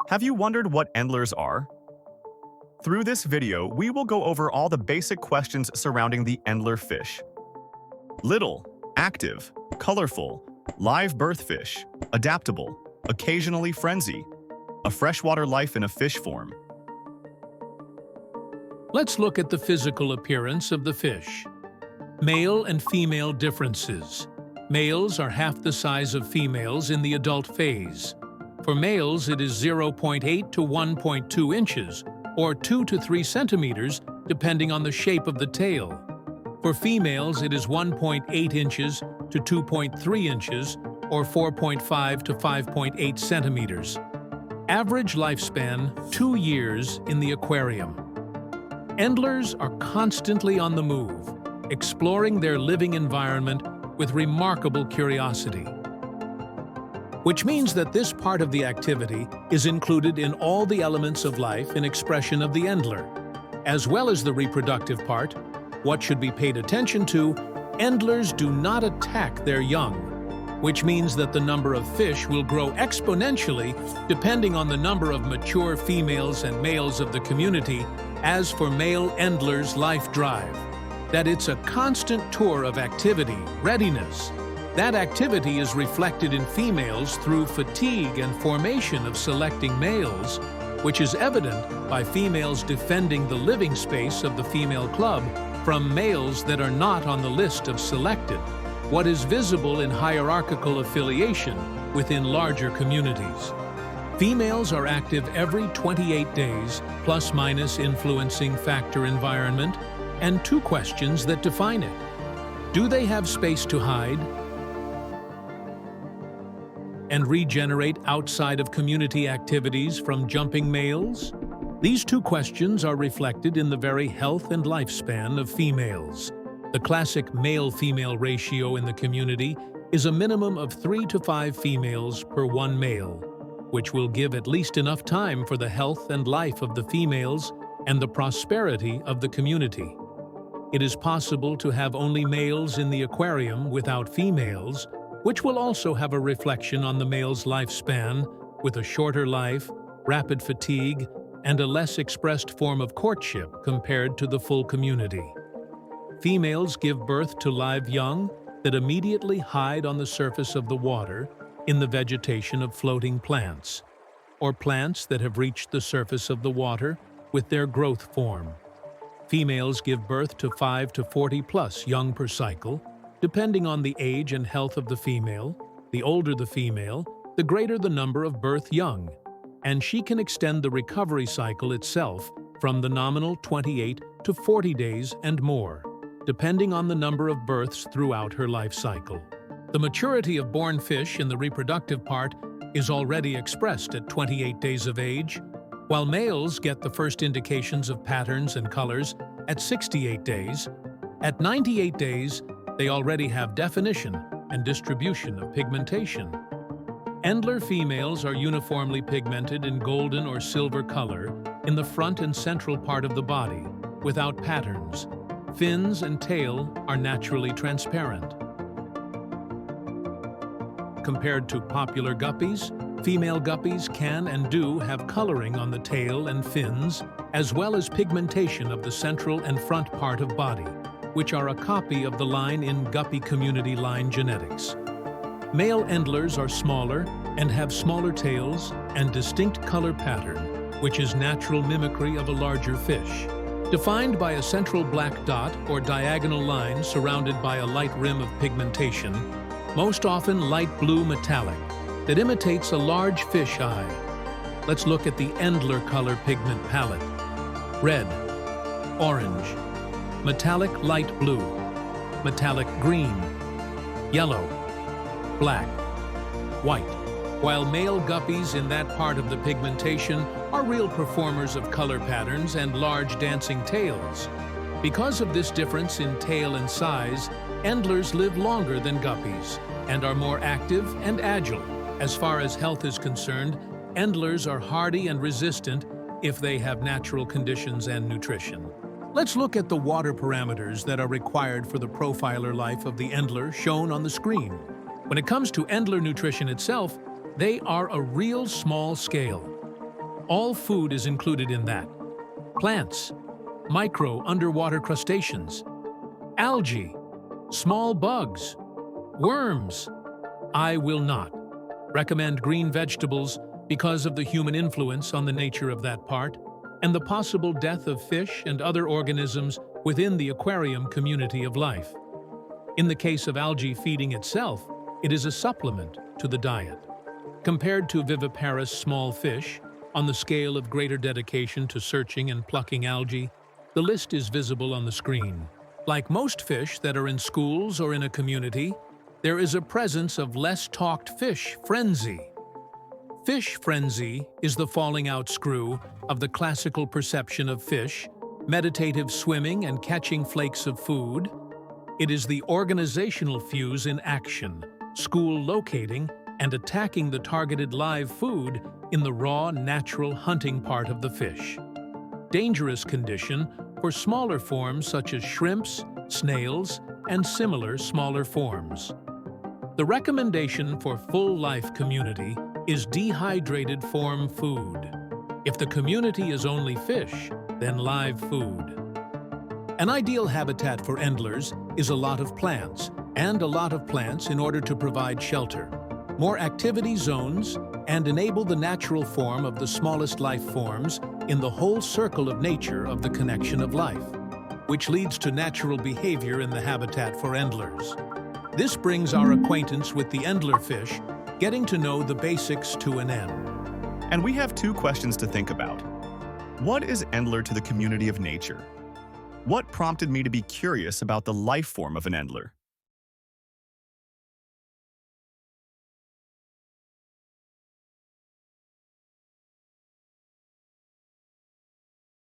Have you wondered what Endlers are? Through this video, we will go over all the basic questions surrounding the Endler fish. Little, active, colorful, live birth fish, adaptable, occasionally frenzy, a freshwater life in a fish form. Let's look at the physical appearance of the fish. Male and female differences. Males are half the size of females in the adult phase. For males, it is 0.8 to 1.2 inches, or 2 to 3 centimeters, depending on the shape of the tail. For females, it is 1.8 inches to 2.3 inches, or 4.5 to 5.8 centimeters. Average lifespan, 2 years in the aquarium. Endlers are constantly on the move, exploring their living environment with remarkable curiosity. Which means that this part of the activity is included in all the elements of life and expression of the Endler. As well as the reproductive part, what should be paid attention to, Endlers do not attack their young, which means that the number of fish will grow exponentially depending on the number of mature females and males of the community. As for male Endler's life drive, that it's a constant tour of activity, readiness. That activity is reflected in females through fatigue and formation of selecting males, which is evident by females defending the living space of the female club from males that are not on the list of selected, what is visible in hierarchical affiliation within larger communities. Females are active every 28 days, plus-minus influencing factor environment, and 2 questions that define it. Do they have space to hide and regenerate outside of community activities from jumping males? These 2 questions are reflected in the very health and lifespan of females. The classic male-female ratio in the community is a minimum of 3 to 5 females per 1 male, which will give at least enough time for the health and life of the females and the prosperity of the community. It is possible to have only males in the aquarium without females, which will also have a reflection on the male's lifespan, with a shorter life, rapid fatigue, and a less expressed form of courtship compared to the full community. Females give birth to live young that immediately hide on the surface of the water in the vegetation of floating plants, or plants that have reached the surface of the water with their growth form. Females give birth to 5 to 40 plus young per cycle, depending on the age and health of the female. The older the female, the greater the number of birth young, and she can extend the recovery cycle itself from the nominal 28 to 40 days and more, depending on the number of births throughout her life cycle. The maturity of born fish in the reproductive part is already expressed at 28 days of age, while males get the first indications of patterns and colors at 68 days. At 98 days, they already have definition and distribution of pigmentation. Endler females are uniformly pigmented in golden or silver color in the front and central part of the body, without patterns. Fins and tail are naturally transparent. Compared to popular guppies, female guppies can and do have coloring on the tail and fins, as well as pigmentation of the central and front part of body, which are a copy of the line in guppy community line genetics. Male Endlers are smaller and have smaller tails and distinct color pattern, which is natural mimicry of a larger fish, defined by a central black dot or diagonal line surrounded by a light rim of pigmentation, most often light blue metallic, that imitates a large fish eye. Let's look at the Endler color pigment palette. Red, orange, metallic light blue, metallic green, yellow, black, white. While male guppies in that part of the pigmentation are real performers of color patterns and large dancing tails. Because of this difference in tail and size, Endlers live longer than guppies and are more active and agile. As far as health is concerned, Endlers are hardy and resistant if they have natural conditions and nutrition. Let's look at the water parameters that are required for the profiler life of the Endler shown on the screen. When it comes to Endler nutrition itself, they are a real small scale. All food is included in that. Plants, micro underwater crustaceans, algae, small bugs, worms. I will not recommend green vegetables because of the human influence on the nature of that part and the possible death of fish and other organisms within the aquarium community of life. In the case of algae feeding itself, it is a supplement to the diet. Compared to viviparous small fish, on the scale of greater dedication to searching and plucking algae, the list is visible on the screen. Like most fish that are in schools or in a community, there is a presence of less talked fish frenzy. Fish frenzy is the falling out screw of the classical perception of fish, meditative swimming and catching flakes of food. It is the organizational fuse in action, school locating and attacking the targeted live food in the raw, natural hunting part of the fish. Dangerous condition for smaller forms such as shrimps, snails, and similar smaller forms. The recommendation for full life community is dehydrated form food. If the community is only fish, then live food. An ideal habitat for endlers is a lot of plants, and a lot of plants in order to provide shelter, more activity zones, and enable the natural form of the smallest life forms in the whole circle of nature of the connection of life, which leads to natural behavior in the habitat for endlers. This brings our acquaintance with the endler fish, getting to know the basics to an end. And we have two questions to think about. What is Endler to the community of nature? What prompted me to be curious about the life form of an Endler?